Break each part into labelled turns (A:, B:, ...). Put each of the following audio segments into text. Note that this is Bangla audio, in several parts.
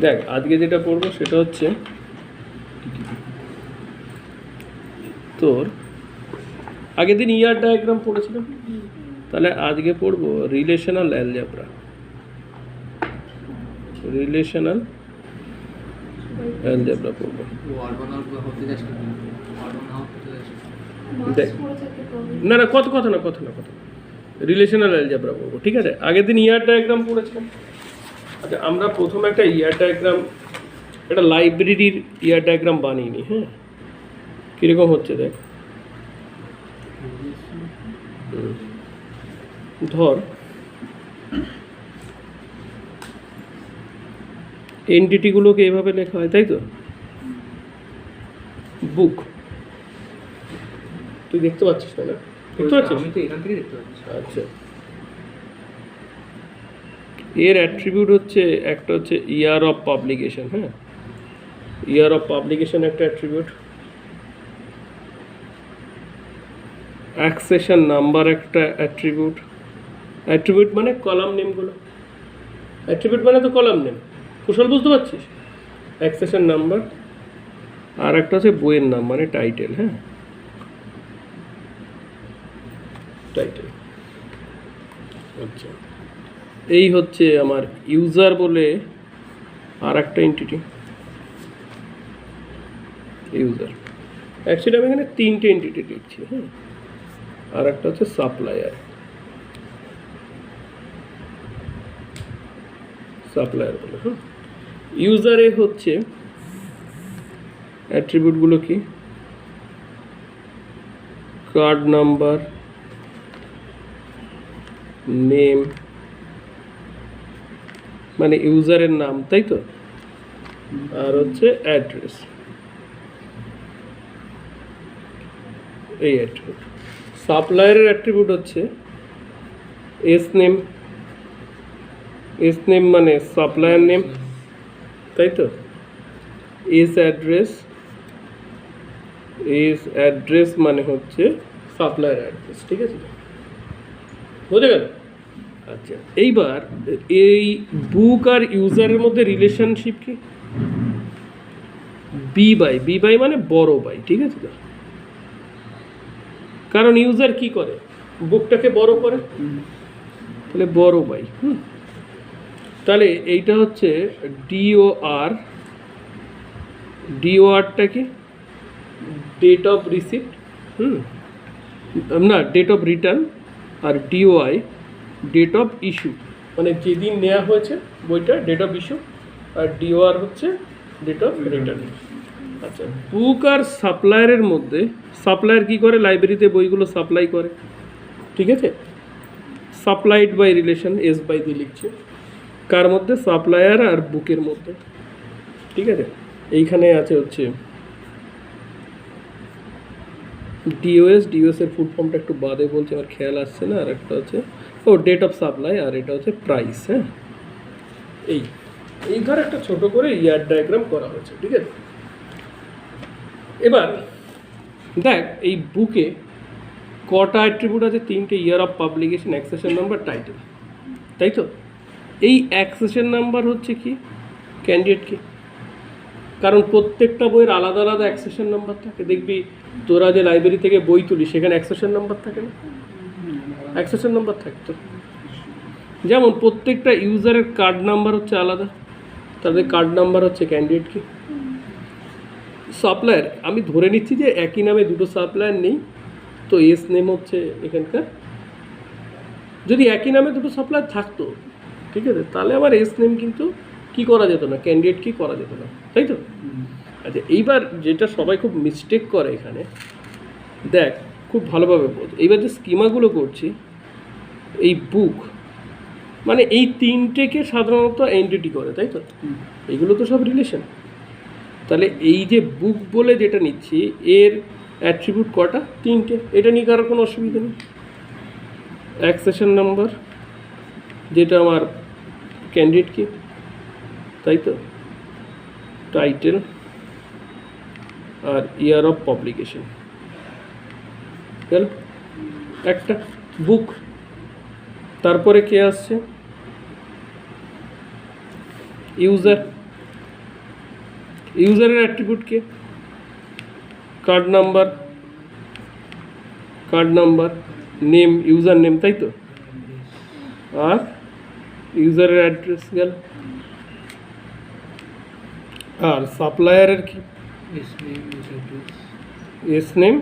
A: দেখ আজকে যেটা পড়বো সেটা হচ্ছে তোর আগের দিন ইয়ার ডায়াগ্রাম পড়েছিলাম, তাহলে আজকে পড়বো রিলেশনাল অ্যালজেব্রা। রিলেশনাল অ্যালজেব্রা পড়বো। দেখ না না কথা না রিলেশনাল অ্যালজেব্রা পড়বো, ঠিক আছে? আগের দিন ইয়ার ডায়াগ্রাম পড়েছিলাম। আচ্ছা, আমরা প্রথমে একটা ইয়ার ডায়াগ্রাম, একটা লাইব্রেরির ইয়ার ডায়াগ্রাম বানিয়ে নিই। হ্যাঁ, কীরকম হচ্ছে দেখ। ধর এন্টিটিগুলোকে এভাবে লেখা হয়, তাই তো? বুক, তুই দেখতে পাচ্ছিস না? দেখতে পাচ্ছিস?
B: আমি তো এখান থেকে দেখতে পাচ্ছি।
A: আচ্ছা, এর অ্যাট্রিবিউট হচ্ছে একটা হচ্ছে ইয়ার অফ পাবলিকেশন। হ্যাঁ, ইয়ার অফ পাবলিকেশন একটা অ্যাট্রিবিউট। অ্যাক্সেশন নাম্বার একটা অ্যাট্রিবিউট। অ্যাট্রিবিউট মানে কলাম নেমগুলো, অ্যাট্রিবিউট মানে তো কলাম নেম। কুশল বুঝতে পারছিস? অ্যাক্সেশন নাম্বার, আর একটা হচ্ছে বইয়ের নাম মানে টাইটেল। হ্যাঁ, টাইটেল। আচ্ছা, এই হচ্ছে আমার ইউজার বলে আর একটা এন্টিটি, ইউজার। অ্যাকচুয়ালি আমি এখানে তিনটে এন্টিটি লিখছি। হ্যাঁ, আর একটা হচ্ছে সাপ্লায়ার। সাপ্লায়ার বলে। হ্যাঁ, ইউজারে হচ্ছে অ্যাট্রিবিউটগুলো কি? কার্ড নাম্বার, নেম মানে ইউজারের নাম, তাই তো? আর হচ্ছে অ্যাড্রেস, এই অ্যাট্রিবিউট। সাপ্লায়ারের অ্যাট্রিবিউট হচ্ছে এস নেম। এস নেম মানে সাপ্লায়ার নেম, তাই তো? এস অ্যাড্রেস, এস অ্যাড্রেস মানে হচ্ছে সাপ্লায়ার অ্যাড্রেস, ঠিক আছে? বোঝা গেল? আচ্ছা, এইবার এই বুক আর ইউজারের মধ্যে রিলেশনশিপ কি? বি বাই মানে বড় বাই, ঠিক আছে তো? কারণ ইউজার কি করে? বুকটাকে বড় করে, তাহলে বড় বাই। তাহলে এইটা হচ্ছে ডিওআর। ডিওআরটা কি? ডেট অফ রিসিপ্ট, না ডেট অফ রিটার্ন। আর ডিওআই ডেট অফ ইস্যু, মানে যেদিন নেওয়া হয়েছে বইটা, ডেট অফ ইস্যু। আর ডিওআর হচ্ছে ডেট অফ রিটার্ন। আচ্ছা, বুক আর সাপ্লায়ারের মধ্যে সাপ্লায়ার কি করে? লাইব্রেরিতে বইগুলো সাপ্লাই করে, ঠিক আছে? Supplied by relation, S by দিয়ে লিখছে। কার মধ্যে? সাপ্লায়ার আর বুকের মধ্যে, ঠিক আছে? এইখানে আছে হচ্ছে ডিওএস। ডিওএস এর ফুল ফর্মটা একটু বাদে বলছে, আমার খেয়াল আসছে না। আর একটা হচ্ছে ডেট অফ সাপ্লাই, আর এটা হচ্ছে প্রাইস। হ্যাঁ, এই ধর একটা ছোট করে ইয়ার ডায়াগ্রাম করা হয়েছে, ঠিক আছে? এবার দেখ এই বুকে কটা অ্যাট্রিবিউট আছে? তিনটে। ইয়ার of publication, accession number, title, তাই তো? এই অ্যাক্সেশন নাম্বার হচ্ছে কি? ক্যান্ডিডেট কি? কারণ প্রত্যেকটা বইয়ের আলাদা আলাদা অ্যাক্সেশন নাম্বার থাকে। দেখবি তোরা যে লাইব্রেরি থেকে বই তুলি সেখানে অ্যাক্সেশন নাম্বার থাকে না? অ্যাক্সেশন নাম্বার থাকতো। যেমন প্রত্যেকটা ইউজারের কার্ড নাম্বার হচ্ছে আলাদা, তাদের কার্ড নাম্বার হচ্ছে ক্যান্ডিডেট কি। সাপ্লায়ার, আমি ধরে নিচ্ছি যে একই নামে দুটো সাপ্লায়ার নেই, তো এস নেম হচ্ছে এখানকার। যদি একই নামে দুটো সাপ্লায়ার থাকতো, ঠিক আছে, তাহলে আবার এস নেম কিন্তু কি করা যেত না, ক্যান্ডিডেট কি করা যেত না, তাই তো? আচ্ছা, এইবার যেটা সবাই খুব মিস্টেক করে এখানে, দেখ খুব ভালোভাবে বোঝ। এইবার যে স্কিমাগুলো করছি, এই বুক মানে এই তিনটেকে সাধারণত এন্টিটি করে, তাই তো? এগুলো তো সব রিলেশন। তাহলে এই যে বুক বলে যেটা নিচ্ছি, এর অ্যাট্রিবিউট কটা? তিনটে। এটা নিয়ে কারোর কোনো অসুবিধা নেই। অ্যাক্সেশন নাম্বার, যেটা আমার ক্যান্ডিডেট কি, তাই তো? টাইটেল আর ইয়ার অফ পাবলিকেশন, একটা বুক। তারপরে কে আসছে? ইউজার। ইউজারের অ্যাট্রিবিউট কে? Card number, name, user name, তাই তো? আর ইউজারের অ্যাড্রেস গেল। আর সাপ্লায়ারের কি? S name,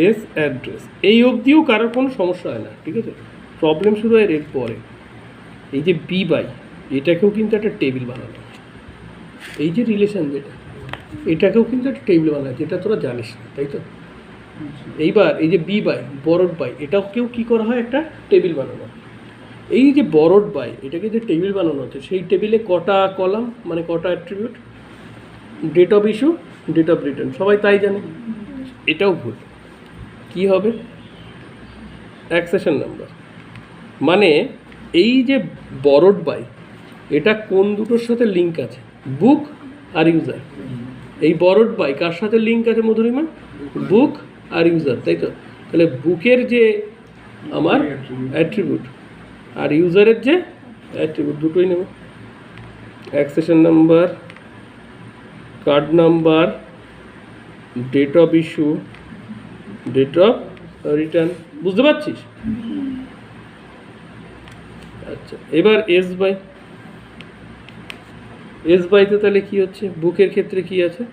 A: S address. এই অবধিও কারোর কোনো সমস্যা হয় না, ঠিক আছে? প্রবলেম শুরু হয় এর পরে। এই যে বি বাই, এটাকেও কিন্তু একটা টেবিল বানানো, এই যে রিলেশন যেটা, এটাকেও কিন্তু একটা টেবিল বানায়, যেটা তোরা জানিস না, তাই তো? এইবার এই যে বি বাই, বরড বাই, এটাকেও কী করা হয়? একটা টেবিল বানানো। এই যে বরড বাই, এটাকে যে টেবিল বানানো হচ্ছে, সেই টেবিলে কটা কলাম, মানে কটা attribute? Date of issue, date of return, সবাই তাই জানে। এটাও ভুল। কি হবে? Accession number. মানে এই যে বরড বাই, এটা কোন দুটোর সাথে লিঙ্ক আছে? বুক আর ইউজার। এই বরড বাই কার সাথে লিঙ্ক আছে মধুরিমা? বুক আর ইউজার, তাই তো? তাহলে বুকের যে আমার অ্যাট্রিবিউট আর ইউজারের যে অ্যাট্রিবিউট, দুটোই নেব। Accession number, card number, date of issue, date of return. বুঝতে পারছিস? আচ্ছা, এবার এস বাই। এস বাইতে তাহলে কি হচ্ছে? বুকের ক্ষেত্রে কি আছে?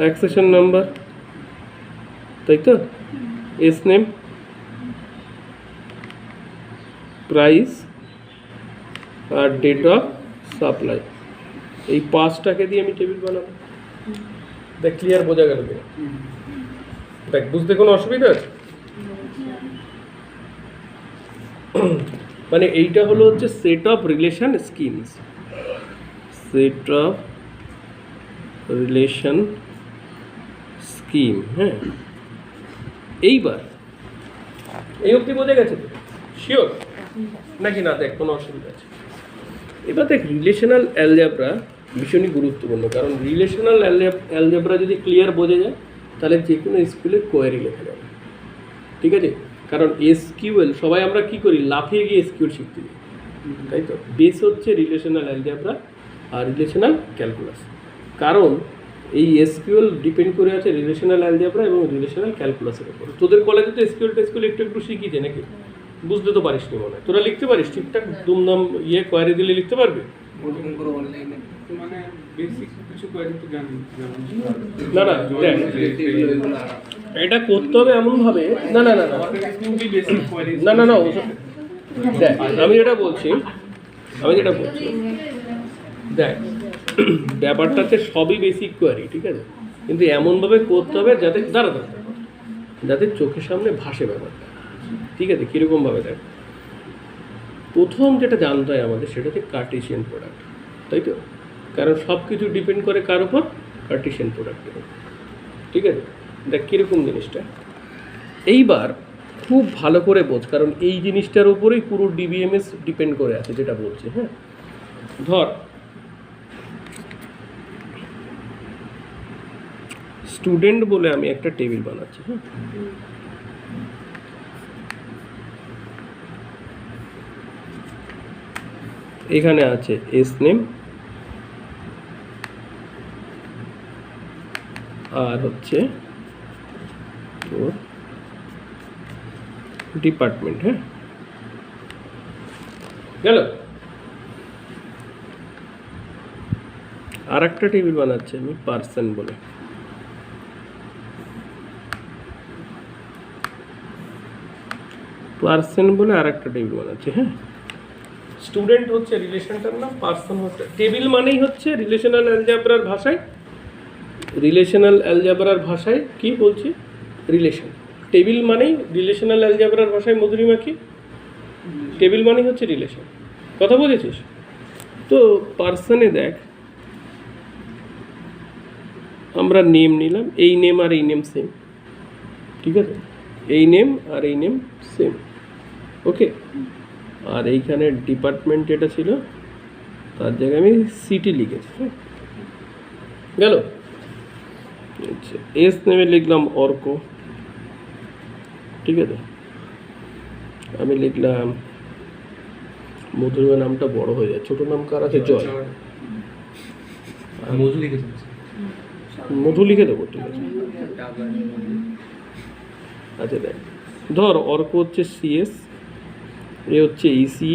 A: অ্যাকসেশন নাম্বার, তাই তো? এস নেম, প্রাইস আর ডেট অফ সাপ্লাই। এই পাঁচটাকে দিয়ে আমি টেবিল বানাবো। দেখ, ক্লিয়ার বোঝা গেল কিনা? দেখ, বুঝতে কোনো অসুবিধা আছে? মানে এইটা হলো হচ্ছে set of relation schemes, set of relation scheme. হ্যাঁ, এইবার এই অবধি বোঝা গেছে তো? শিওর নাকি না? দেখ, কোনো অসুবিধা আছে? এবার দেখ, রিলেশনাল অ্যালজেব্রা ভীষণই গুরুত্বপূর্ণ, কারণ রিলেশনাল অ্যালজেব্রা যদি ক্লিয়ার বোঝা যায়, তাহলে যে কোনো স্কুলে কোয়ারি লেখা যাবে, ঠিক আছে? কারণ এসকিউএল সবাই আমরা কি করি? লাফিয়ে গিয়ে এসকিউএল শিখতে যাই, তাই তো? বেস হচ্ছে রিলেশনাল অ্যালজেব্রা আর রিলেশনাল ক্যালকুলাস। কারণ এই এসকিউএল ডিপেন্ড করে আছে রিলেশনাল অ্যালজেব্রা এবং রিলেশনাল ক্যালকুলাসের উপর। তোদের কলেজে তো এসকিউএল টেসকিউএল একটু একটু শিখিয়েছে নাকি? বুঝতে তো পারিস নি মনে হয়। তোরা লিখতে পারিস ঠিকঠাক? দুমদাম কোয়ারি দিলে লিখতে পারবে? না না, এটা করতে হবে এমনভাবে। না না না না না না না, দেখ আমি যেটা বলছি, দেখ ব্যাপারটাতে সবই বেসিক কোয়ারি, ঠিক আছে? কিন্তু এমনভাবে করতে হবে যাতে যাতে চোখের সামনে ভাসে ব্যাপারটা, ঠিক আছে? কীরকমভাবে? দেখ, প্রথম যেটা জানতে হয় আমাদের, সেটা হচ্ছে কার্টেসিয়ান প্রোডাক্ট, তাই তো? কারণ সব কিছু ডিপেন্ড করে কার উপর? কার্টেসিয়ান প্রোডাক্টের উপর, ঠিক আছে? দেখ কীরকম জিনিসটা। এইবার খুব ভালো করে বোঝ, কারণ এই জিনিসটার উপরেই পুরো ডিবিএমএস ডিপেন্ড করে আছে, যেটা বলছে। হ্যাঁ, ধর স্টুডেন্ট বলে আমি একটা টেবিল বানাচ্ছি। হ্যাঁ, এখানে আছে এস নেম আর হচ্ছে তোর ডিপার্টমেন্ট। হ্যাঁ, গেল। আর একটা টেবিল বানাচ্ছি আমি পার্সন বলে। আর একটা টেবিল বানাচ্ছি। হ্যাঁ, স্টুডেন্ট হচ্ছে রিলেশনটার নাম, পার্সন হচ্ছে টেবিল। মানেই হচ্ছে রিলেশনাল অ্যালজেব্রার ভাষায় কি বলছি? রিলেশন। টেবিল মানেই রিলেশনাল অ্যালজেব্রার ভাষায় মধুরিমা কি? টেবিল মানেই হচ্ছে রিলেশন। কথা বুঝেছিস তো? পার্সনে দেখ, আমরা নেম নিলাম, এই নেম আর এই নেম সেম, ঠিক আছে? এই নেম আর এই নেম সেম, ওকে? আর এইখানে ডিপার্টমেন্ট যেটা ছিল, তার জায়গায় আমি সিটি লিখেছি। হ্যাঁ, গেল। আচ্ছা, এস নেমে লিখলাম অর্ক, ঠিক আছে? আমি লিখলাম মধুরিমা নামটা বড় হয়ে যায়, ছোট নাম কার আছে? জয়।
B: মধু লিখেছে
A: মধু লিখে দেবো, ঠিক আছে। আচ্ছা দেখ, ধর অর্ক হচ্ছে সিএস, এ হচ্ছে ইসি,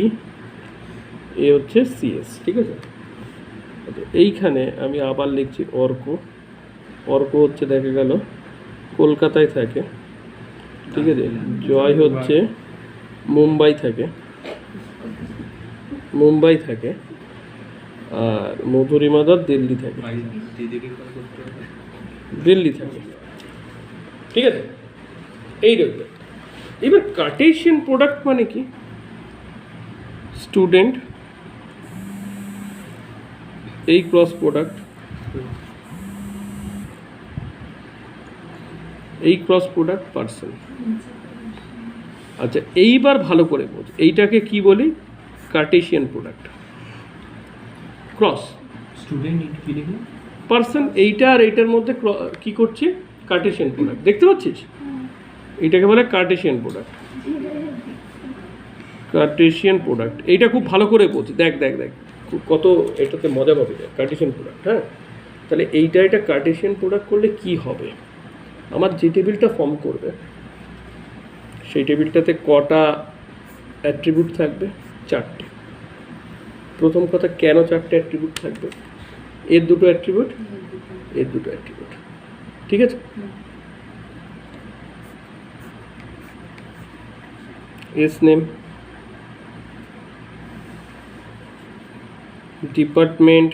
A: এ হচ্ছে সিএস, ঠিক আছে। আচ্ছা, এইখানে আমি আবার লিখছি অর্ক। অর্ক হচ্ছে দেখা গেল কলকাতায় থাকে, ঠিক আছে। জয় হচ্ছে মুম্বাই থাকে, মুম্বাই থাকে। আর মধুরিমা ধর দিল্লি থাকে, দিল্লি থাকে, ঠিক আছে। এই রকম। এবার কার্টেশিয়ান প্রোডাক্ট মানে কি? স্টুডেন্ট, এই ক্রস প্রোডাক্ট, এই ক্রস প্রোডাক্ট পার্সন। আচ্ছা, এইবার ভালো করে বোঝ, এইটাকে কি বলি? Kardashian product. ক্রস
B: স্টুডেন্ট কি লিখলো?
A: পার্সন, এইটা আর এইটার মধ্যে কি করছে? Kardashian product. দেখতে পাচ্ছিস? এইটাকে বলে কার্টেশিয়ান প্রোডাক্ট। কার্টেশিয়ান প্রোডাক্ট, এইটা খুব ভালো করে বোঝ। দেখ দেখ দেখ কত এটাতে মজা পাবে। কার্টেশিয়ান প্রোডাক্ট, হ্যাঁ। তাহলে এইটা এটা কার্টেশিয়ান প্রোডাক্ট করলে কি হবে? আমার যে টেবিলটা ফর্ম করবে সেই টেবিলটাতে কটা অ্যাট্রিবিউট থাকবে? 4টে। প্রথম কথা, কেন 4টে অ্যাট্রিবিউট থাকবে? এর দুটো অ্যাট্রিবিউট, এর দুটো অ্যাট্রিবিউট, ঠিক আছে। S name, department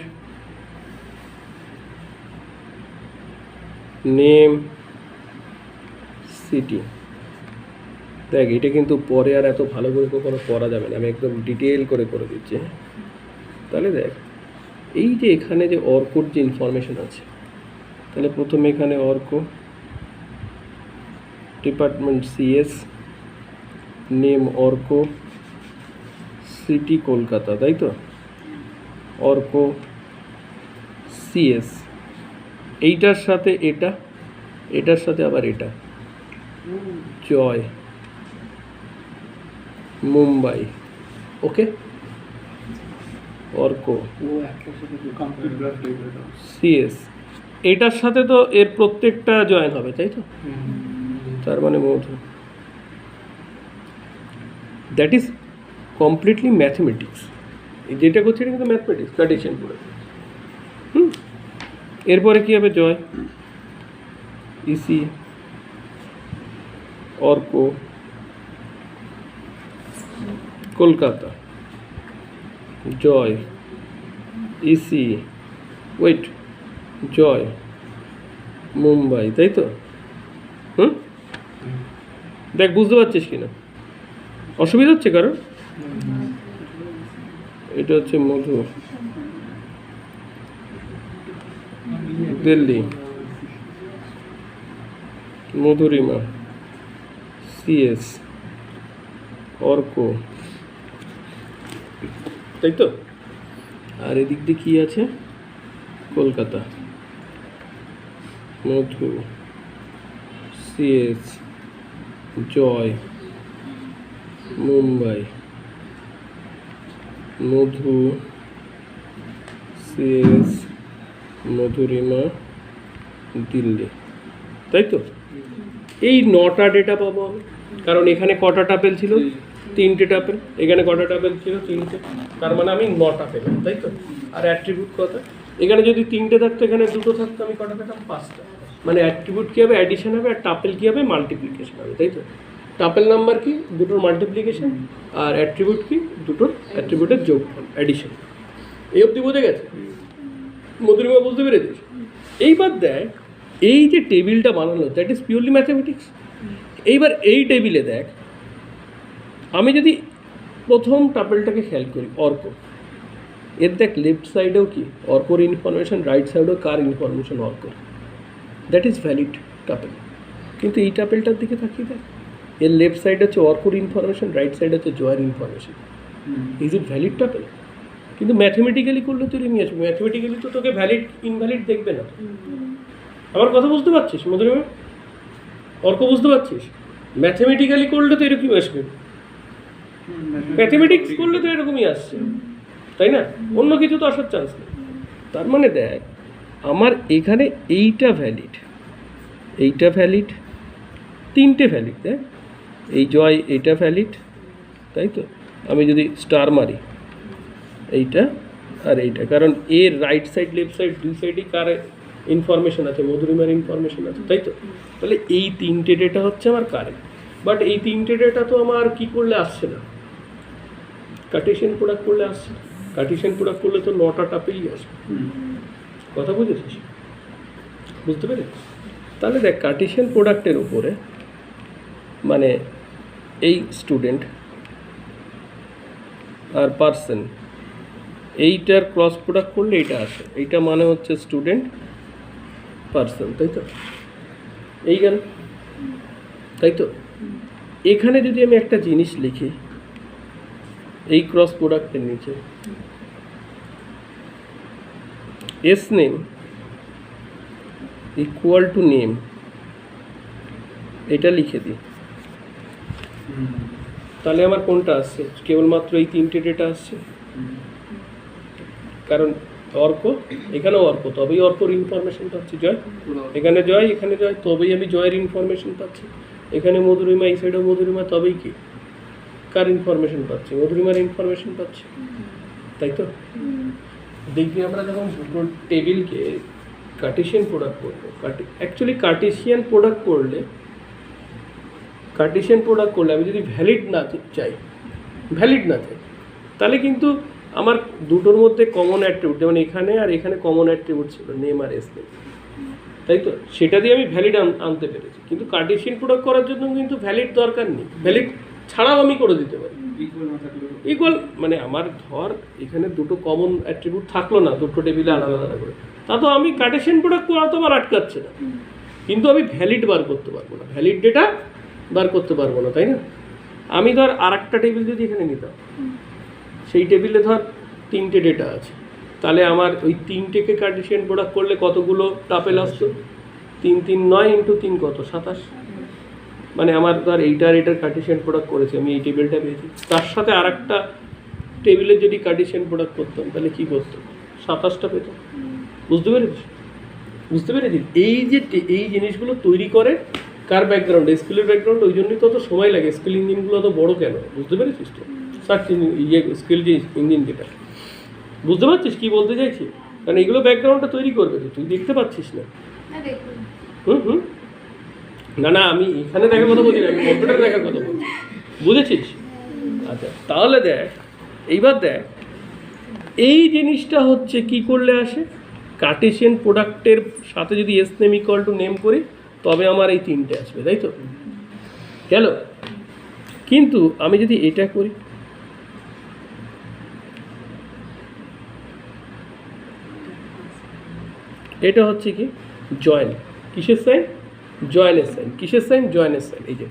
A: name, city. দেখ, এটা কিন্তু পরে আর এত ভালো করে কখনো করা যাবে না, আমি একদম ডিটেল করে করে দিচ্ছি। তাহলে দেখ, এই যে এখানে যে অর্কর যে ইনফরমেশন আছে, তাহলে প্রথমে এখানে Arka, department CS, name Arka, city Kolkata, তাই তো? অর্ক সিএস, এইটার সাথে এটা, এটার সাথে আবার এটা, জয় মুম্বাই, ওকে। অর্ক সিএস, এটার সাথে তো এর প্রত্যেকটা জয়েন হবে, তাই তো? তার মানে Madhu. That is completely mathematics. যেটা করছে এটা কিন্তু ম্যাথমেটিক্স, কার্টেশিয়ান প্রোডাক্ট। এরপরে কী হবে? জয়, ইসি, অর্ক, কলকাতা, জয়, ইসি, ওয়েট, জয় মুম্বাই, তাই তো? দেখ, বুঝতে পারছিস কিনা? অসুবিধা হচ্ছে কারণ? এটা হচ্ছে মধু, দিল্লি, মধুরিমা, সিএস, অর্ক, তাই তো? আর এদিক দিয়ে কী আছে? কলকাতা, মধু, সিএস, জয় মুম্বাই, মধু, সিএস, মধুরিমা, দিল্লি, তাই তো? এই 9টা ডেটা পাবো আমি, কারণ এখানে কটা টাপেল ছিল? 3টে টাপেল। এখানে কটা টাপেল ছিল? 3টে। তার মানে আমি 9টা পেলাম, তাই তো? আর অ্যাট্রিবিউট কত? এখানে যদি 3টে থাকতো, এখানে 2টো থাকতো, আমি কটা পেতাম? 5টা। মানে অ্যাট্রিবিউট কী হবে? অ্যাডিশন হবে। আর টাপেল কী হবে? মাল্টিপ্লিকেশন হবে, তাই তো? টাপেল নাম্বার কি? দুটোর মাল্টিপ্লিকেশন। আর অ্যাট্রিবিউট কি? দুটোর অ্যাট্রিবিউটের যোগফল, অ্যাডিশন। এই অবধি বোঝা গেছে? মধুরিমা, বুঝতে পেরেছিস? এইবার দেখ, এই যে টেবিলটা বানানো, দ্যাট ইজ পিওরলি ম্যাথামেটিক্স। এইবার এই টেবিলে দেখ, আমি যদি প্রথম টাপেলটাকে খেয়াল করি, অর্ক, এর দেখ লেফট সাইডেও কি অর্কর ইনফরমেশন, রাইট সাইডেও কার ইনফরমেশন? অর্কর। That is valid tuple. কিন্তু এই টাপেলটার দিকে তাকিয়ে দেখ, এর লেফট সাইড হচ্ছে অর্কর ইনফরমেশন, রাইট সাইড হচ্ছে জয়ের information. Is it valid tuple? কিন্তু ম্যাথমেটিক্যালি করলে তুই নিয়ে আসবি, ম্যাথমেটিক্যালি তো তোকে ভ্যালিড ইনভ্যালিড দেখবে না। আমার কথা বুঝতে পারছিস মধুরিমা? অর্ক বুঝতে পারছিস? ম্যাথমেটিক্যালি করলে তো এরকম আসবে। ম্যাথমেটিক্স করলে তো এরকমই আসছে, তাই না? অন্য কিছু তো আসার চান্স নেই। তার মানে দেখ, আমার এখানে এইটা ভ্যালিড, এইটা ভ্যালিড, তিনটে ভ্যালিড। দেখ এই জয় এটা ভ্যালিড, তাই তো? আমি যদি স্টার মারি এইটা আর এইটা, কারণ এর রাইট সাইড লেফট সাইড দুই সাইডই কার ইনফরমেশন আছে, মধুরিমার ইনফরমেশন আছে, তাই তো? তাহলে এই তিনটে ডেটা হচ্ছে আমার কারেন্ট। বাট এই তিনটে ডেটা তো আমার কি করলে আসছে না, কার্টেশিয়ান প্রোডাক্ট করলে আসছে না। কার্টেশিয়ান প্রোডাক্ট করলে তো নটা টাপেই আসবে। কথা বুঝেছিস? বুঝতে পেরেছিস? তাহলে দেখ কার্টেশিয়ান প্রোডাক্টের উপরে মানে এই স্টুডেন্ট আর পার্সন, এইটার ক্রস প্রোডাক্ট করলে এইটা আসে, এইটা মানে হচ্ছে স্টুডেন্ট পার্সন, তাই তো? এই গেল, তাই তো? এখানে যদি আমি একটা জিনিস লিখি, এই ক্রস প্রোডাক্টের নিচে S name equal two name, এটা লিখে দিই, তাহলে আমার কোনটা আসছে? কেবলমাত্র এই তিনটে ডেটা আসছে। কারণ অর্ক, এখানেও অর্ক, তবেই অর্কর ইনফরমেশন পাচ্ছি। জয়, এখানে জয়, এখানে জয়, তবেই আমি জয়ের ইনফরমেশন পাচ্ছি। এখানে মধুরিমা, এই সাইডেও মধুরিমা, তবেই কি কার ইনফরমেশন পাচ্ছি? মধুরিমার ইনফরমেশন পাচ্ছি, তাই তো? দেখবি আমরা যখন দুটো টেবিলকে কার্টেশিয়ান প্রোডাক্ট করবো, অ্যাকচুয়ালি কার্টেশিয়ান প্রোডাক্ট করলে আমি যদি ভ্যালিড না চাই, তাহলে কিন্তু আমার দুটোর মধ্যে কমন অ্যাট্রিবিউট, যেমন এখানে আর এখানে কমন অ্যাট্রিবিউট ছিল নেম আর এস নেম, তাই তো? সেটা দিয়ে আমি ভ্যালিড আনতে পেরেছি। কিন্তু কার্টেশিয়ান প্রোডাক্ট করার জন্য কিন্তু ভ্যালিড দরকার নেই, ভ্যালিড ছাড়াও আমি করে দিতে পারি। ইকুয়াল মানে আমার ধর এখানে দুটো কমন অ্যাট্রিবিউট থাকলো না, দুটো টেবিলে আলাদা আলাদা করে, তা তো আমি কার্টেশিয়ান প্রোডাক্ট করা তো আমার আটকাচ্ছে না, কিন্তু আমি ভ্যালিড বার করতে পারবো না, ভ্যালিড ডেটা বার করতে পারবো না, তাই না? আমি ধর আর একটা টেবিল যদি এখানে নিতাম, সেই টেবিলে ধর তিনটে ডেটা আছে, তাহলে আমার ওই তিনটেকে কার্টেশিয়ান প্রোডাক্ট করলে কতগুলো টাপেল আসতো? 3 3 9 ইন্টু 3 কত? 27। মানে আমার ধর এইটার কার্টেশিয়ান প্রোডাক্ট করেছে, আমি এই টেবিলটা পেয়েছি, তার সাথে আর একটা টেবিলে যদি কার্টেশিয়ান প্রোডাক্ট করতাম তাহলে কী করতাম? 27টা পেতাম। বুঝতে পেরেছিস? এই জিনিসগুলো তৈরি করে কার ব্যাকগ্রাউন্ড? স্কুলের ব্যাকগ্রাউন্ড। ওই জন্যই তো অত সময় লাগে, স্কুল ইঞ্জিনগুলো অত বড়ো কেন? বুঝতে পেরেছিস তো? সার্চ স্কিল যে ইঞ্জিন, যেটা বুঝতে পারছিস কী বলতে চাইছি? কারণ এগুলো ব্যাকগ্রাউন্ডটা তৈরি করবে, তুই দেখতে পাচ্ছিস না। না আমি এখানে দেখার কথা বলছি না, কম্পিউটারে দেখার কথা বলছি, বুঝেছিস? আচ্ছা, তাহলে দেখ, এইবার দেখ এই জিনিসটা হচ্ছে কি করলে আসে? কার্টেশিয়ান প্রোডাক্টের সাথে যদি S name equal two name করি, তবে আমার এই তিনটে আসবে, তাই তো? গেল। কিন্তু আমি যদি এটা করি, এটা হচ্ছে কি জয়েন, কিসের সাইন? জয়েনের সাইন। কিসের সাইন? জয়েনের সাইন। এই যে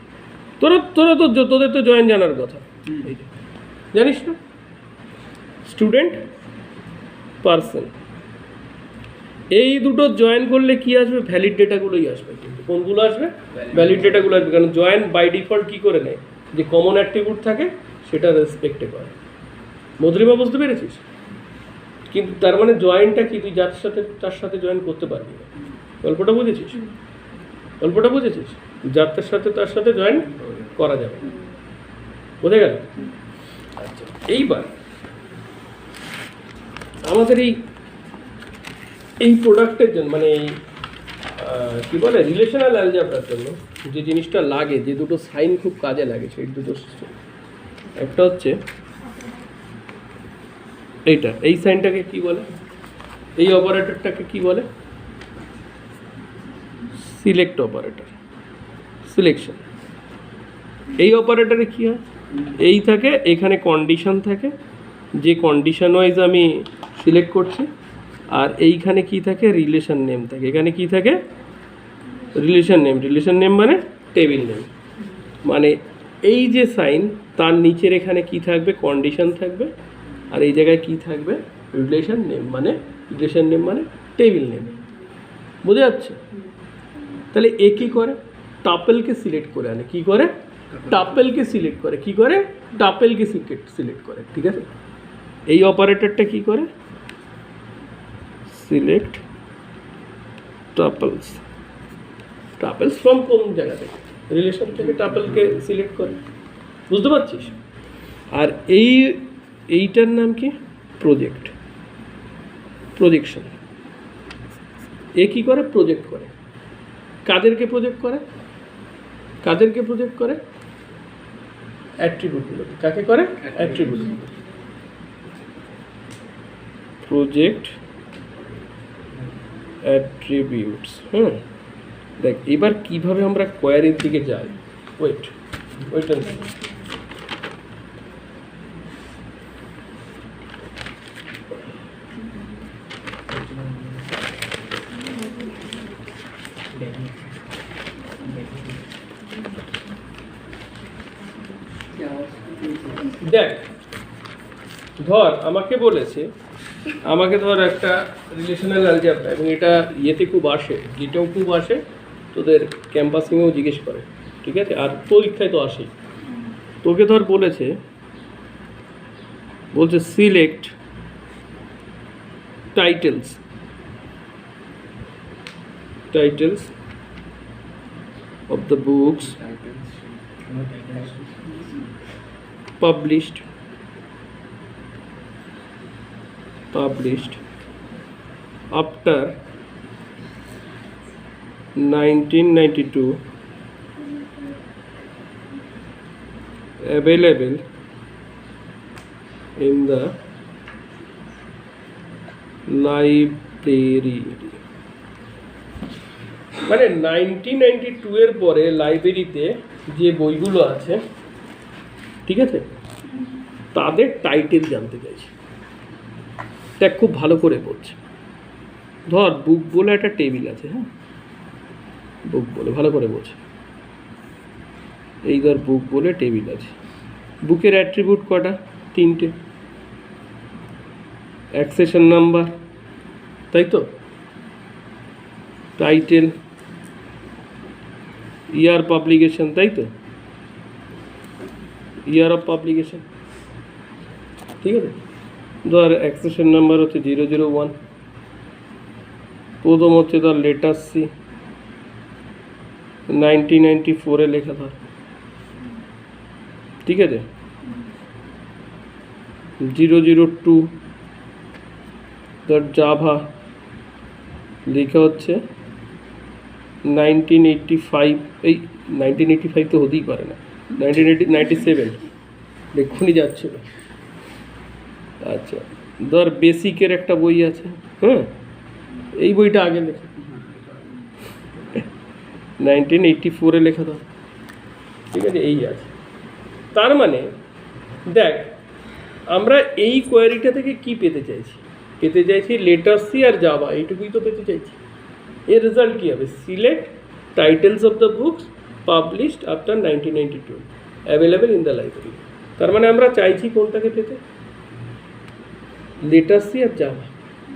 A: তোদের তো জয়েন জানার কথা, এই যে জানিস না? স্টুডেন্ট পার্সন, এই দুটো জয়েন করলে কি আসবে? ভ্যালিড ডেটাগুলোই আসবে। কিন্তু কোনগুলো আসবে? ভ্যালিড ডেটাগুলো আসবে, কারণ জয়েন বাই ডিফল্ট কী করে নেয়? যে কমন অ্যাট্রিবিউট থাকে সেটা রেসপেক্টে করে। মধুরিমা, বুঝতে পেরেছিস? কিন্তু তার মানে জয়েনটা কি? তুই যার সাথে তার সাথে জয়েন করতে পারবি না। গল্পটা বুঝেছিস? যার সাথে তার সাথে জয়েন করা যাবে, বোঝা গেল? আচ্ছা, এইবার আমাদের এই প্রোডাক্টের জন্য, মানে কী বলে, রিলেশনাল অ্যালজেব্রার জন্য যে জিনিসটা লাগে, যে দুটো সাইন খুব কাজে লাগে, সেই দুটো একটা হচ্ছে এইটা, এই সাইনটাকে কি বলে? এই অপারেটরটাকে কি বলে? Select operator, selection. এই অপারেটরে কি হয়? এই থাকে, এখানে কন্ডিশন থাকে, যে কন্ডিশন ওয়াইজ আমি সিলেক্ট করছি, আর এইখানে কি থাকে? রিলেশন নেম থাকে। এখানে কি থাকে? রিলেশন নেম মানে টেবিল নেম। মানে এই যে সাইন, তার নিচের এখানে কি থাকবে? কন্ডিশন থাকবে, আর এই জায়গায় কি থাকবে? রিলেশন নেম মানে টেবিল নেম। বোঝা যাচ্ছে? তাহলে এ কী করে? টাপেলকে সিলেক্ট করে আনে। কি করে? টাপেলকে সিলেক্ট করে কি করে টাপেলকে সিলেক্ট করে ঠিক আছে এই অপারেটরটা কি করে সিলেক্ট টাপেলস টাপেলস ফ্রম কোন জায়গা থেকে রিলেশন থেকে টাপেলকে সিলেক্ট করে বুঝতে পারছিস আর এইটার নাম কি প্রজেকশন এ কি করে প্রজেক্ট করে কাদেরকে প্রজেক্ট করে অ্যাট্রিবিউটগুলো কাকে করে অ্যাট্রিবিউট প্রজেক্ট অ্যাট্রিবিউটস দেখ এবার কিভাবে আমরা কোয়ারির দিকে যাই ওয়েট দেখ ধর আমাকে বলেছে ধর একটা রিলেশনাল অ্যালজেব্রা এবং এটা ইয়েতে খুব আসে গিটেও খুব আসে তোদের ক্যাম্পাসিংয়েও জিজ্ঞেস করে ঠিক আছে আর পরীক্ষায় তো আসেই তোকে ধর বলছে select titles of the books published after 1992 available in the library মানে 1992 এর পরে লাইব্রেরিতে যে বইগুলো আছে ঠিক আছে তাদের টাইটেল জানতে চাইছি দেখ খুব ভালো করে বলছে ধর বুক বলে একটা টেবিল আছে বুক বলে ভালো করে বলছে এই ধর বুক বলে টেবিল আছে বুকের অ্যাট্রিবিউট কটা 3টে অ্যাক্সেশন নাম্বার তাই তো টাইটেল ইয়ার পাবলিকেশন তাই তো ইয়ার অফ পাবলিকেশন ঠিক আছে ধর অ্যাক্সেশন নাম্বার হচ্ছে 001 প্রথম হচ্ছে ধর লেটার সি 1994 লেখা ধর ঠিক আছে 002 ধর জাভা লেখা হচ্ছে 1985 এই 1985 তো হতেই পারে না 1997 দেখুনি যাচ্ছিল আচ্ছা ধর বেসিকের একটা বই আছে এই বইটা আগে লেখা 1984 লেখা ধর ঠিক আছে এই আছে তার মানে দেখ আমরা এই কোয়ারিটা থেকে কি পেতে চাইছি লেটার সি আর জাভা এইটুকুই তো পেতে চাইছি এর রেজাল্ট কী হবে select titles of the books published after 1992 available in the library তার মানে আমরা চাইছি কোনটাকে পেতে লেটার সি আর জাভা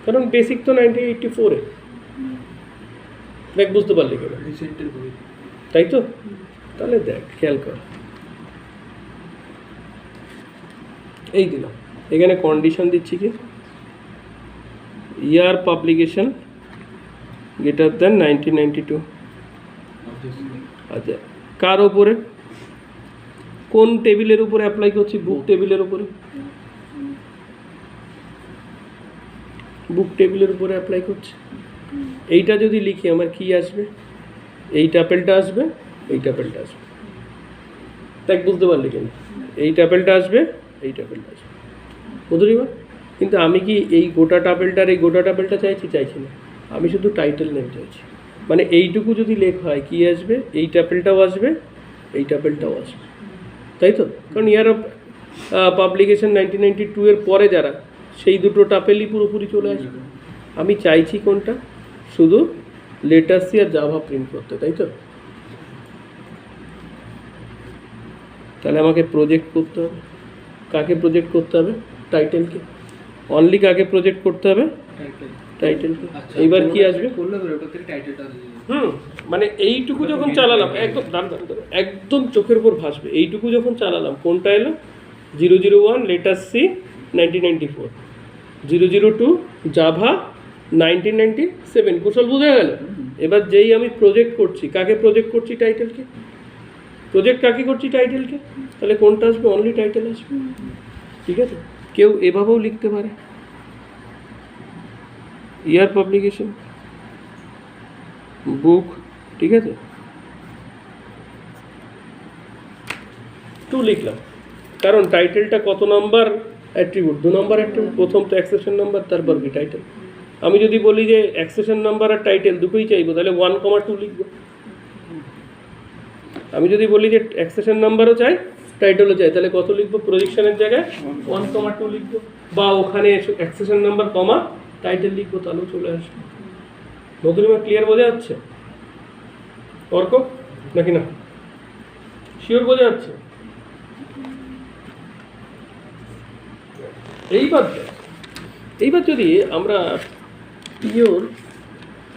A: কারণ বেসিক তো 1984 দেখ বুঝতে পারলি কেন তাই তো তাহলে দেখ খেয়াল কর এই দিলাম এখানে কন্ডিশন দিচ্ছি কি ইয়ার পাবলিকেশন গ্রেটার দেন 1992 আচ্ছা কার ওপরে কোন টেবিলের উপরে অ্যাপ্লাই করছি বুক টেবিলের উপরে উপরে অ্যাপ্লাই করছি এইটা যদি লিখি আমার কি আসবে এই টাপেলটা আসবে দেখ বুঝতে পারলি কেন এই টাপেলটা আসবে বুঝলি বা কিন্তু আমি কি এই গোটা টাপেলটা চাইছি না আমি শুধু টাইটেল নেম চাইছি মানে এইটুকু যদি লেখা হয় কি আসবে এই টাপেলটাও আসবে তাই তো কারণ ইয়ার অফ পাবলিকেশন 1992 এর পরে যারা সেই দুটো টাপেলই পুরোপুরি চলে আসবে আমি চাইছি কোনটা শুধু লেটার সি আর জাভা প্রিন্ট করতে তাই তো তাহলে আমাকে প্রজেক্ট করতে হবে কাকে প্রজেক্ট করতে হবে টাইটেলকে অনলি কাকে প্রজেক্ট করতে হবে টাইটেলকে।
B: আচ্ছা,
A: এইবার কি আসবে?
B: করলে ওটা থেকে টাইটেলটা
A: মানে এইটুকু যখন চালালাম একদম দাঁড়ান, একদম চোখের উপর ভাসবে। এইটুকু যখন চালালাম কোনটা এলো? 001 লেটার সি 1994, 002 জাভা 1997। কুশল বুঝে গেল? এবার যেই আমি প্রজেক্ট করছি, কাকে প্রজেক্ট করছি? টাইটেলকে। প্রজেক্ট কাকে করছি? টাইটেলকে। তাহলে কোনটা আসবে? অনলি টাইটেল আসবে। ঠিক আছে? কেউ এভাবেও লিখতে পারে, ইয়ার পাবলিকেশন, বুক, ঠিক আছে, 2 লিখলাম। কারণ টাইটেলটা কত নাম্বার অ্যাট্রিবিউট? 2 নম্বর অ্যাট্রিবিউট। প্রথম তো অ্যাক্সেশন নাম্বার, তারপর কি টাইটেল। আমি যদি বলি যে অ্যাক্সেশন নাম্বার আর টাইটেল দুটোই চাইবো, তাহলে 1,2 লিখবো। আমি যদি বলি যে অ্যাক্সেশন নাম্বারও চাই টাইটেলও চাই, তাহলে কত লিখবো? প্রজেকশনের জায়গায় 1,2 লিখবো, বা ওখানে অ্যাক্সেশন নাম্বার কমা টাইটেল লিখবো, তাহলেও চলে আসবে। নতুন ক্লিয়ার বোঝা যাচ্ছে? তর্ক নাকি না? শিওর বোঝা যাচ্ছে? এইবার যদি আমরা পিওর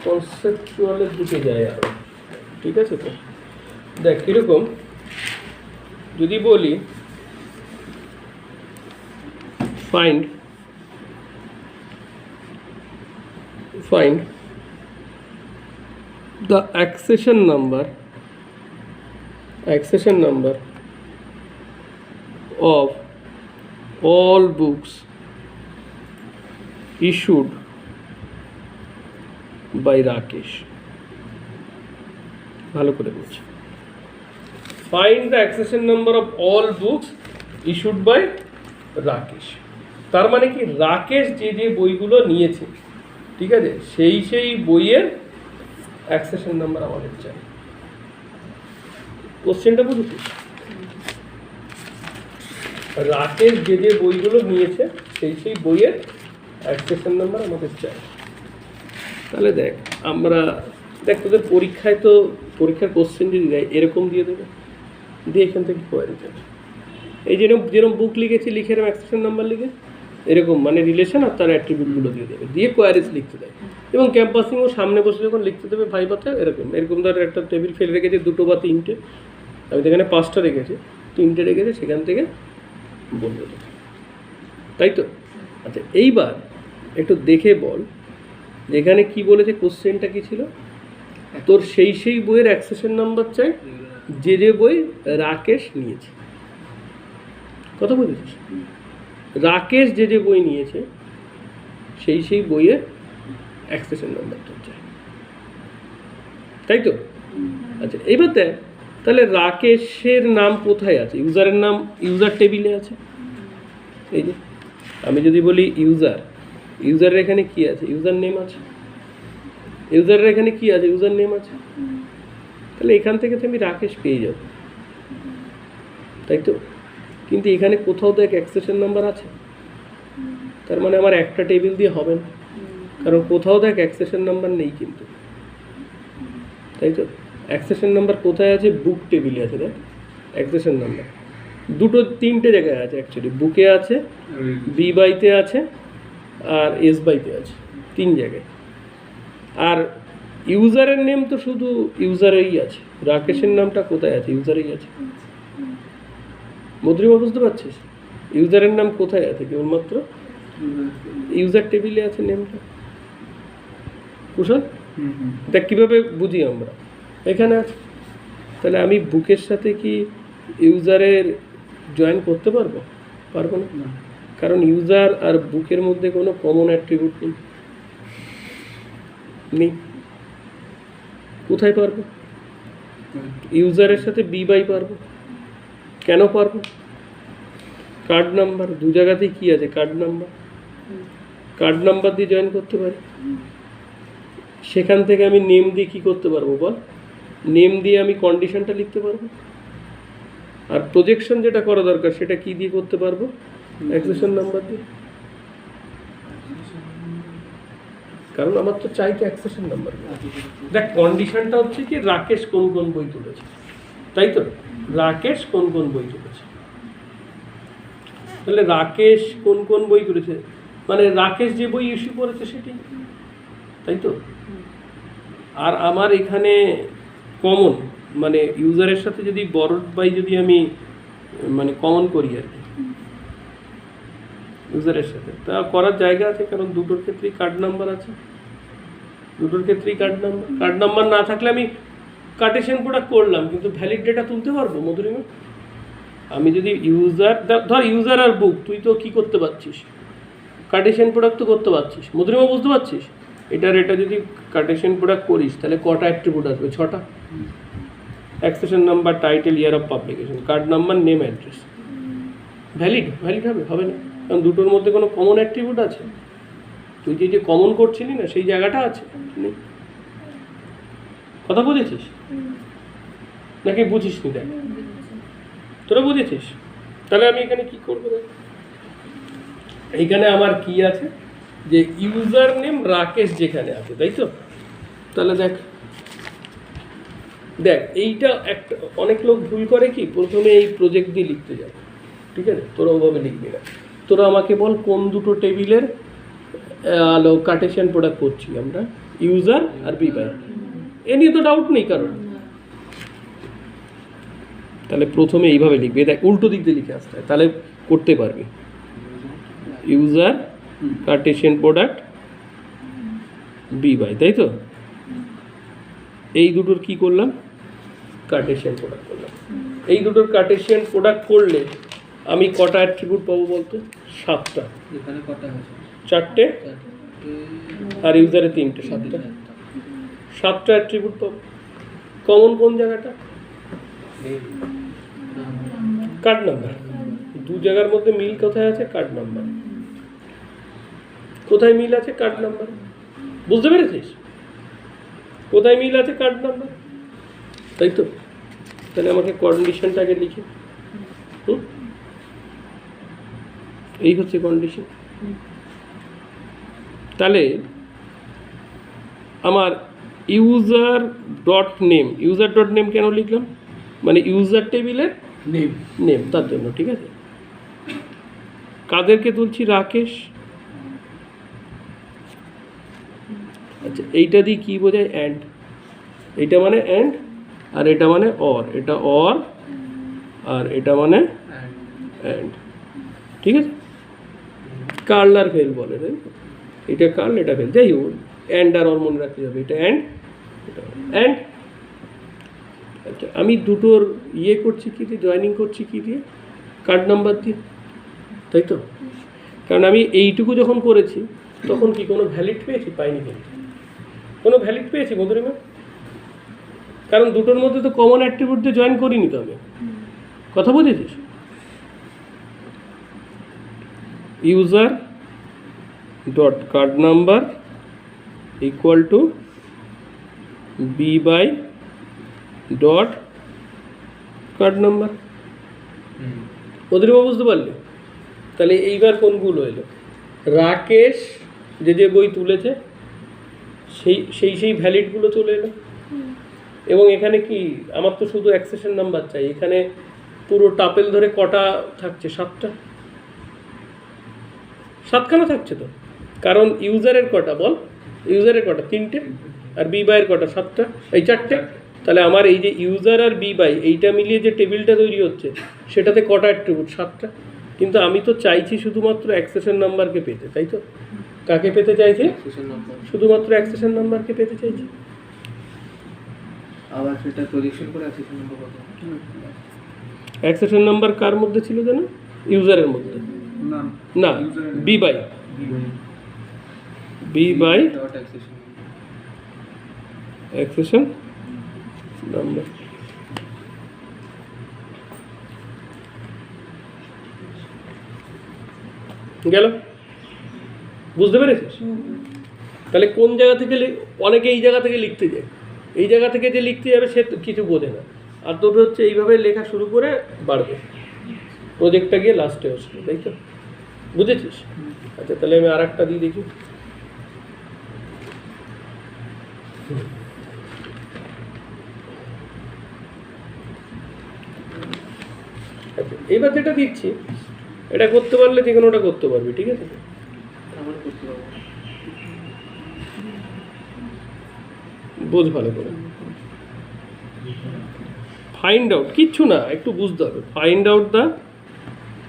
A: কনসেপচুয়ালের দিকে যাই আরো, ঠিক আছে? তো দেখ এরকম যদি বলি find the accession number of all books issued by Rakesh. ভালো করে বলছি, find the accession number of all books issued by Rakesh। তার মানে কি? রাকেশ যে যে বইগুলো নিয়েছে, ঠিক আছে, সেই বইয়ের অ্যাক্সেশন নাম্বার আমাদের চাই। কোশ্চেনটা বুঝেছিস? রাকেশ যে যে বইগুলো নিয়েছে সেই বইয়ের অ্যাক্সেশন নাম্বার আমাদের চাই। তাহলে দেখ তোদের পরীক্ষায় তো পরীক্ষার কোশ্চেন যদি দেয় এরকম দিয়ে দেবে, দিয়ে এখান থেকে কোয়ারি যাবে। এই যেরকম বুক লিখেছি, লিখে এরকম অ্যাক্সেশন নাম্বার লিখে এরকম মানে রিলেশন আর তার অ্যাট্রিবিউটগুলো দিয়ে দেবে, দিয়ে কোয়ারিজ লিখতে দেয়। এবং ক্যাম্পাসিংও সামনে বসে যখন লিখতে দেবে ভাইভাতে এরকম ধর একটা টেবিল ফেলে রেখেছে 2 বা 3টে, আমি তো এখানে 5টা রেখেছি, 3টে রেখেছে, সেখান থেকে বলবে তো, তাই তো? আচ্ছা, এইবার একটু দেখে বল এখানে কি বলেছে, কোশ্চেনটা কি ছিল তোর? সেই বইয়ের অ্যাক্সেশন নাম্বার চাই যে বই রাকেশ নিয়েছে। কথা বুঝেছিস? রাকেশ যে বই নিয়েছে সেই বইয়ের অ্যাক্সেশন নাম্বারটা চাই, তাই তো? আচ্ছা, এইবার দেখ তাহলে রাকেশের নাম কোথায় আছে? ইউজারের নাম ইউজার টেবিলে আছে। এই যে আমি যদি বলি ইউজারের এখানে কি আছে? ইউজার নেম আছে। ইউজারের এখানে কি আছে? ইউজার নেম আছে। তাহলে এখান থেকে তো আমি রাকেশ পেয়ে যাব, তাই তো? কিন্তু এখানে কোথাও তো এক অ্যাক্সেশন নাম্বার আছে, তার মানে আমার একটা টেবিল দিয়ে হবে না, কারণ কোথাও তো এক অ্যাক্সেশন নাম্বার নেই কিন্তু, তাই তো? অ্যাক্সেশন নাম্বার কোথায় আছে? বুক টেবিলে আছে। দেখ অ্যাক্সেশন নাম্বার 3টে জায়গায় আছে অ্যাকচুয়ালি, বুকে আছে, বি বাইতে আছে, আর এস বাইতে আছে, 3 জায়গায়। আর ইউজারের নেম তো শুধু ইউজারেই আছে, রাকেশের নামটা কোথায় আছে? ইউজারেই আছে। মধুরিমা বুঝতে পারছিস? ইউজারের নাম কোথায় আছে? কেবলমাত্র ইউজার টেবিলে আছে নেমটা। কুশল দেখ কীভাবে বুঝি আমরা, এখানে আছে। তাহলে আমি বুকের সাথে কি ইউজারের জয়েন করতে পারবো না, কারণ ইউজার আর বুকের মধ্যে কোনো কমন অ্যাট্রিবিউট নেই। কোথায় পারবো? ইউজারের সাথে বি বাই পারবো। কেন পারবো? কার্ড নাম্বার 2 জায়গাতেই কি আছে? কার্ড নাম্বার দিয়ে জয়েন করতে পারি। সেখান থেকে আমি নেম দিয়ে কি করতে পারবো বল? নেম দিয়ে আমি কন্ডিশনটা লিখতে পারবো। আর প্রজেকশন যেটা করা দরকার সেটা কি দিয়ে করতে পারবো? অ্যাক্সেশন নাম্বার দিয়ে। কারণ আমার তো চাই তো অ্যাক্সেশন নাম্বার। দেখ কন্ডিশনটা হচ্ছে কি রাকেশ কোন বই তুলেছে, তাই তো? রাকেশ কোন বই তুলেছে। তাহলে রাকেশ কোন বই তুলেছে মানে রাকেশ যে বই ইস্যু করেছে সেটাই। তাই তো? আর আমার এখানে কমন মানে ইউজারের সাথে যদি বরড বাই যদি আমি মানে কমন করি আর কি ইউজারের সাথে, তা করার জায়গা আছে, কারণ দুটোর ক্ষেত্রেই কার্ড নাম্বার আছে, দুটোর ক্ষেত্রেই কার্ড নাম্বার না থাকলে আমি কার্টেশিয়ান প্রোডাক্ট করলাম কিন্তু ভ্যালিড ডেটা তুলতে পারবো মধুরিমা? আমি যদি ইউজার ধর ইউজার আর বুক, তুই তো কি করতে পারছিস, কার্টেশিয়ান প্রোডাক্ট তো করতে পারছিস মধুরিমা, বুঝতে পারছিস? এটা যদি কার্টেশিয়ান প্রোডাক্ট করিস তাহলে কটা অ্যাট্রিবিউট আসবে? 6টা। Accession number, title, year of publication, card number, name, address. Valid হবে না, কারণ দুটোর মধ্যে কোনো কমন অ্যাট্রিবিউট আছে? তুই যে কমন করছিলি না সেই জায়গাটা আছে নেই। কথা বুঝেছিস নাকি বুঝিস নি? দেখ তোরা বুঝেছিস? তাহলে আমি এখানে কি করবো? দেখ এইখানে আমার কি আছে যে ইউজার নেম রাকেশ যেখানে আছে, তাই তো? তাহলে দেখ এইটা একটা অনেক লোক ভুল করে কি, প্রথমে এই প্রজেক্ট দিয়ে লিখতে যায়, ঠিক আছে? তোরা ওভাবে লিখবি না। তোরা আমাকে বল কোন দুটো টেবিলের কার্টেশিয়ান প্রোডাক্ট করছি আমরা, ইউজার আর বি বাই। এ নিয়ে তো ডাউট নেই কারণ। তাহলে প্রথমে এইভাবে লিখবি, দেখ উল্টো দিক দিয়ে লিখে আসতে হয়, তাহলে করতে পারবি। User Cartesian product B by, তাই তো? এই দুটোর কি করলাম? কার্টেশিয়ান প্রোডাক্ট করলাম। এই দুটোর কার্টেশিয়ান প্রোডাক্ট করলে আমি কটা অ্যাট্রিবিউট পাবো বলতো? 7টা।
B: এখানে কটা আছে?
A: 4টে আর ইউজারে 3টে, 7টা অ্যাট্রিবিউট পাবো। কমন কোন জায়গাটা? Card number. দু জায়গার মধ্যে মিল কোথায় আছে? Card number. কোথায় মিল আছে? Card number. বুঝতে পেরেছিস কোথায় মিল আছে? কার্ড নাম্বার, তাই তো? তাহলে আমাকে কন্ডিশনটাকে লিখে, এই হচ্ছে কন্ডিশন। তাহলে আমার ইউজার ডট নেম কেন লিখলাম? মানে ইউজার টেবিলের নেম তার জন্য, ঠিক আছে? কাদেরকে তুলছি? রাকেশ। আচ্ছা, এইটা দিয়ে কি বোঝায়? অ্যান্ড। এইটা মানে অ্যান্ড, আর এটা মানে অর। এটা অর আর এটা মানে অ্যান্ড, ঠিক আছে? কার্ল আর ফেল বলে, তাই তো? এটা কার্ল, এটা ফেল, যাই হোক অ্যান্ড আর অর মনে রাখতে হবে। এটা অ্যান্ড। আচ্ছা, আমি দুটোর করছি কি দিয়ে, জয়েনিং করছি কি দিয়ে? কার্ড নাম্বার দিয়ে, তাই তো? কারণ আমি এইটুকু যখন করেছি তখন কি কোনো ভ্যালিড পেয়েছি? পাইনি। কিন্তু কোনো ভ্যালিড পেয়েছি মধুরিমা? কারণ দুটোর মধ্যে তো কমন অ্যাট্রিবিউট দিয়ে জয়েন করিনি তো আমি। কথা বুঝেছিস? User dot card number equal to B by dot card number. Madhurima বুঝতে পারলে? তাহলে এইবার কোনগুলো এলো? রাকেশ যে বই তুলেছে সেই ভ্যালিডগুলো চলে এলো। এবং এখানে কি আমার তো শুধু অ্যাক্সেশন নাম্বার চাই। এখানে পুরো টাপেল ধরে কটা থাকছে? 7টা। 7খানা থাকছে তো, কারণ ইউজারের কটা বল? ইউজারের কটা? 3টে। আর বি বাইয়ের কটা? 7টা। এই 4টে। তাহলে আমার এই যে ইউজার আর বি বাই এইটা মিলিয়ে যে টেবিলটা তৈরি হচ্ছে সেটাতে কটা অ্যাট্রিবিউট? 7টা। কিন্তু আমি তো চাইছি শুধুমাত্র অ্যাক্সেশন নাম্বারকে পেতে, তাই তো? কাকে পেতে চাইছি? শুধুমাত্র অ্যাক্সেশন নাম্বারকে পেতে চাইছি।
B: আবার সেটা প্রজেকশন করে অ্যাক্সেশন নাম্বার কত?
A: অ্যাক্সেশন নাম্বার কার মধ্যে ছিল জানো? ইউজারের মধ্যে না, B by
B: dot
A: accession number. গেল? বুঝতে পেরেছিস? তাহলে কোন জায়গা থেকে অনেকে এই জায়গা থেকে লিখতে যায়, এই জায়গা থেকে যে লিখতে যাবে সে কিছু বোঝে না। আর তবে হচ্ছে এইভাবে লেখা শুরু করে বাড়বে, প্রজেক্টটা গিয়ে লাস্টে আসবে, তাই তো? বুঝেছিস? আচ্ছা, তাহলে আমি আর একটা দিয়ে দেখি। আচ্ছা, এবার যেটা দিচ্ছি এটা করতে পারলে যে কোনোটা করতে পারবি, ঠিক আছে? বোঝ ভালো করে। ফাইন্ড আউট কিচ্ছু না, একটু বুঝতে হবে। Find out the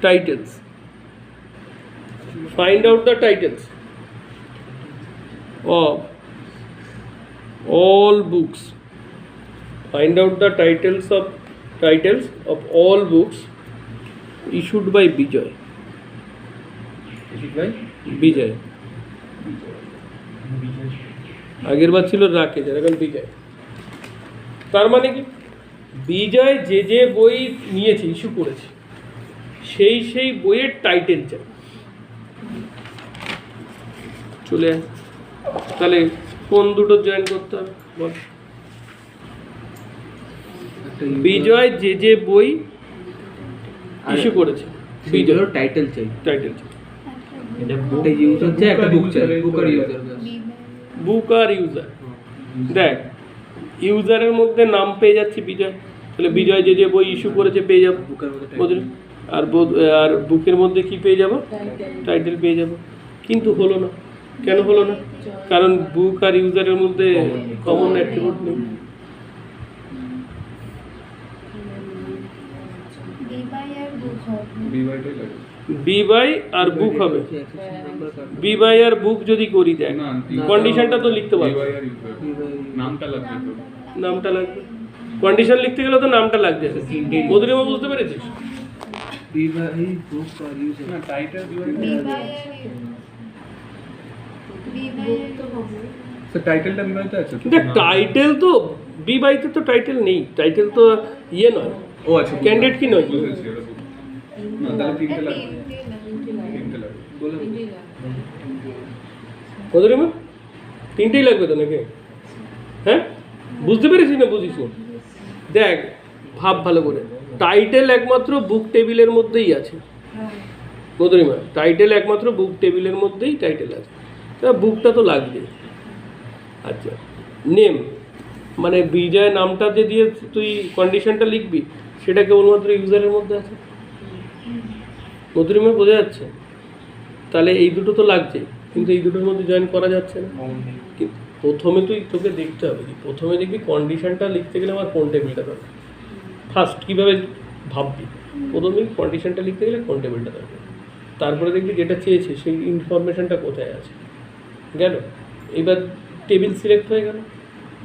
A: titles, find out the titles of all books, find out the titles of all books issued by Bijoy.
B: ভাই
A: বিজয়, আগের বার ছিল রাকেশ, আর এখন বিজয়। তার মানে কি, বিজয় যে যে বই নিয়েছে, ইস্যু করেছে, সেই সেই বইয়ের টাইটেল চাই। চলে আয়। তাহলে কোন দুটো জয়েন করতে হবে বল? বিজয় যে যে বই ইস্যু করেছে,
B: বিজয়ের টাইটেল চাই।
A: টাইটেল চাই।
B: এটা বুকটা ইউজার চাই, একটা বুক চাই, বুক আর ইউজার।
A: বুক আর ইউজার। দেখ, ইউজারের মধ্যে নাম পেয়ে যাচ্ছি বিজয়, তাহলে বিজয় যে যে বই ইস্যু করেছে পেয়ে যাবো
B: বুকের মধ্যে
A: বুঝলি? আর বুকের মধ্যে কি পেয়ে যাব? টাইটেল পেয়ে যাব। কিন্তু হলো না, কেন হলো না? কারণ বুক আর ইউজারের মধ্যে কমন অ্যাট্রিবিউট নেই। বি বাই আর বুক হবে। বি বাই আর বুক যদি করি, দেখ কন্ডিশনটা তো লিখতে পারবো,
C: নামটা লাগবে তো।
A: নামটা লাগবে। কন্ডিশন লিখতে গেলে তো নামটা লাগবে। মধুরিমা বুঝতে পেরেছিস?
B: বি বাই বুক আর ইউজার।
C: না টাইটেল
B: স্যার টাইটেলটা বিবাহিত আছে তো?
A: দেখ, টাইটেল তো বি বাইতে তো টাইটেল নেই, টাইটেল তো ইয়ে নয়,
B: ও আচ্ছা,
A: ক্যান্ডিডেট কি নয়।
C: বুঝেছি এটা বুঝ- না তাহলে তিনটে লাগবে, তিনটে লাগবে।
B: বলে
A: মধুরিমা তিনটেই লাগবে তো নাকি? হ্যাঁ, বুঝতে পেরেছিস না বুঝিস না? দেখ, ভাব ভালো করে। টাইটেল একমাত্র বুক টেবিলের মধ্যেই আছে মধুরিমা, টাইটেল একমাত্র বুক টেবিলের মধ্যেই টাইটেল আছে, তা বুকটা তো লাগবে। আচ্ছা, নেম মানে বিজয় নামটা যে দিয়ে তুই কন্ডিশনটা লিখবি, সেটা কেবলমাত্র ইউজারের মধ্যে আছে। মধুরিমা বোঝা যাচ্ছে? তাহলে এই দুটো তো লাগছে, কিন্তু এই দুটোর মধ্যে জয়েন করা যাচ্ছে না। কিন্তু প্রথমে তোকে দেখতে হবে, যে প্রথমে দেখবি কন্ডিশনটা লিখতে গেলে আমার কোন টেবিলটা দরকার। ফার্স্ট কীভাবে ভাববি, প্রথমেই কন্ডিশনটা লিখতে গেলে কোন টেবিলটা দরকার, তারপরে দেখবি যেটা চেয়েছে সেই ইনফরমেশনটা কোথায় আছে। গেল, এবার টেবিল সিলেক্ট হয়ে গেল,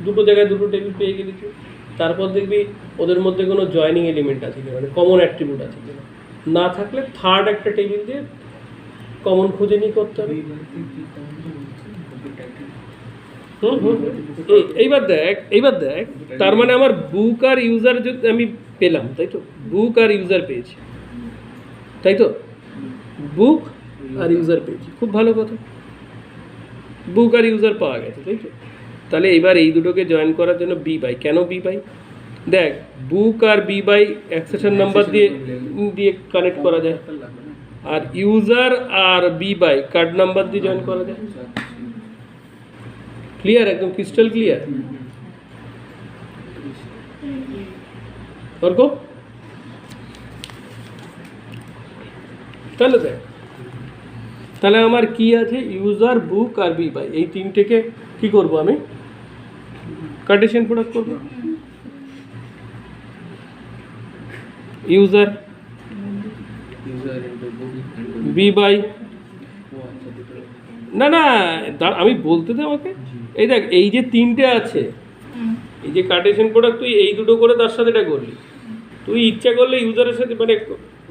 A: দুটো জায়গায় দুটো টেবিল পেয়ে গেলি তুই। তারপর দেখবি ওদের মধ্যে কোনো জয়েনিং এলিমেন্ট আছে কিনা, মানে কমন অ্যাট্রিবিউট আছে কিনা। না থাকলে থার্ড একটা টেবিল দিয়ে কমন খুঁজে নিয়ে করতে হবে। এইবার দেখ, তার মানে আমার বুক আর ইউজার যদি আমি পেলাম, তাই তো? বুক আর ইউজার পেয়েছি, তাই তো? বুক আর ইউজার পেয়েছি, খুব ভালো কথা। বুক আর ইউজার পাওয়া গেছে, তাই তো? তাহলে এবার এই দুটোকে জয়েন করার জন্য বি বাই। কেন বি বাই? দেখ, বুক আর বি বাই অ্যাক্সেশন নাম্বার দিয়ে দিয়ে কানেক্ট করা যায়, আর ইউজার আর বি বাই কার্ড নাম্বার দিয়ে জয়েন করা যায়। ক্লিয়ার, একদম ক্রিস্টাল ক্লিয়ার। অর্ক, তাহলে দেখ, তাহলে আমার কি আছে? ইউজার, বুক আর বি বাই, এই তিনটেকে কি করব আমি? কার্টেশিয়ান প্রোডাক্ট করব। ইউজার বি বাই, না না আমি বলতে দে আমাকে। এই দেখ, এই যে তিনটে আছে, এই যে কার্টেশিয়ান প্রোডাক্ট, তুই এই দুটো করে তার সাথে এটা করলি। তুই ইচ্ছা করলে ইউজারের সাথে মানে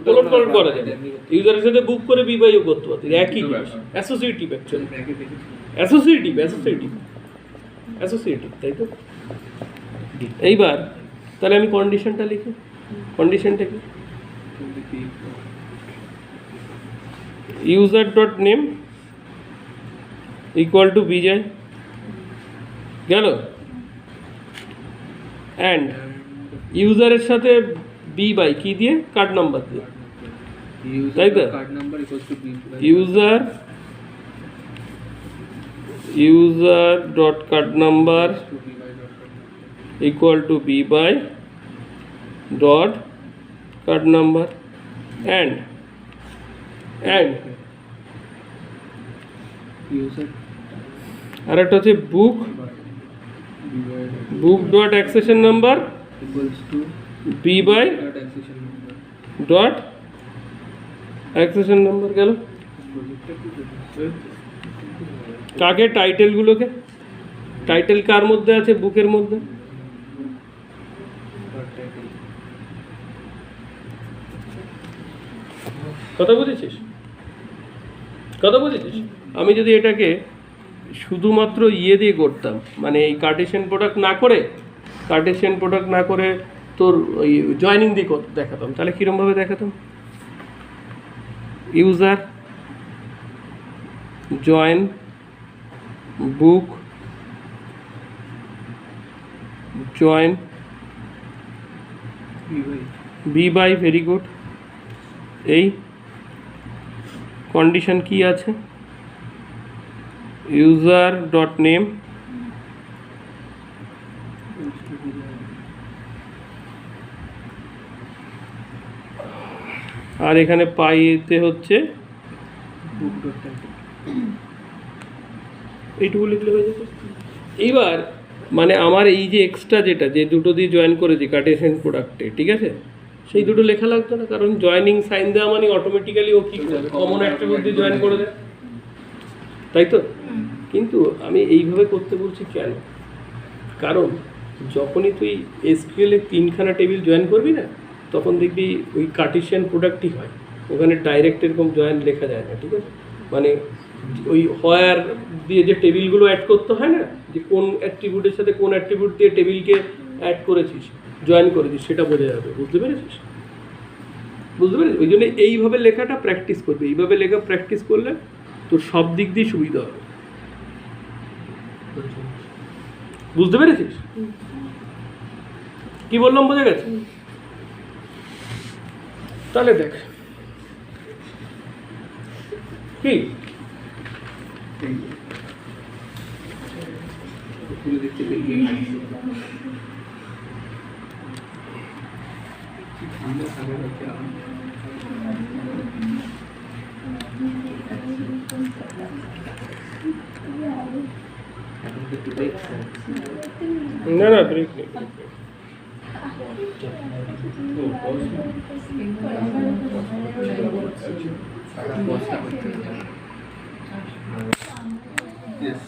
A: কোলন করা যায়, ইউজারের সাথে বুক করে বি বাইও করতে পারতি, একই অ্যাসোসিয়েটিভ, অ্যাকচুয়ালি অ্যাসোসিয়েটিভ, তাই তো? এইবার তাহলে আমি কন্ডিশনটা লিখি। কন্ডিশনটা কি? User dot name equal to Bijoy, গেল। অ্যান্ড ইউজারের সাথে বি বাই কি দিয়ে? কার্ড নাম্বার দিয়ে, তাই তো?
B: Card number equals to B by
A: user dot card number equal to b by dot card number and
B: user
A: আর একটা হচ্ছে book book dot accession number
B: equals to
A: B by
B: dot accession number.
A: Dot accession number গেল। কাকে টাইটেলগুলোকে, টাইটেল কার মধ্যে আছে, বুকের মধ্যে। কথা বুঝেছিস, কথা বুঝেছিস? আমি যদি এটাকে শুধুমাত্র ইয়ে দিয়ে করতাম, মানে এই কার্টেশিয়ান প্রোডাক্ট না করে তোর ওই জয়েনিং দিয়ে দেখাতাম, তাহলে কীরমভাবে দেখাতাম? User join book join B by, very good. এই কন্ডিশন কি আছে? ইউজার ডট নেম আর এখানে পাইতে হচ্ছে
B: book dot title.
A: এইটুকু লিখলে হয়ে যেত। এইবার মানে আমার এই যে এক্সট্রা যেটা যে দুটো দিয়ে জয়েন করেছি কার্টেশিয়ান প্রোডাক্টে, ঠিক আছে, সেই দুটো লেখা লাগতো না, কারণ জয়েনিং সাইন দেওয়া মানে অটোমেটিক্যালি ও কী করবে, কমন অ্যাট্রিবিউট দিয়ে জয়েন করে দেয়, তাই তো? কিন্তু আমি এইভাবে করতে বলছি কেন? কারণ যখনই তুই এসকিউএল এর 3খানা টেবিল জয়েন করবি না, তখন দেখবি ওই কার্টেশিয়ান প্রোডাক্টই হয়, ওখানে ডাইরেক্ট এরকম জয়েন লেখা যায় না, ঠিক আছে? মানে ওই হোয়ার দিয়ে যে টেবিলগুলো অ্যাড করতে হয় না, যে কোন অ্যাট্রিবিউটের সাথে কোন অ্যাট্রিবিউট দিয়ে টেবিলকে অ্যাড করেছিস, জয়েন করেছিস, সেটা বোঝা যাবে। বুঝতে পেরেছিস? বুঝতে পেরেছিস? ওই জন্য এইভাবে লেখাটা প্র্যাকটিস করবি, এইভাবে লেখা প্র্যাকটিস করলে তোর সব দিক দিয়ে সুবিধা হবে। বুঝতে পেরেছিস কি বললাম? বোঝা গেছে? তাহলে দেখ কি
B: খুলে দেখতে পেয়ে ঠান্ডা থাকে হচ্ছে এখন তো একটু দেখছে
A: না না ব্রেক নেই।
B: Yes.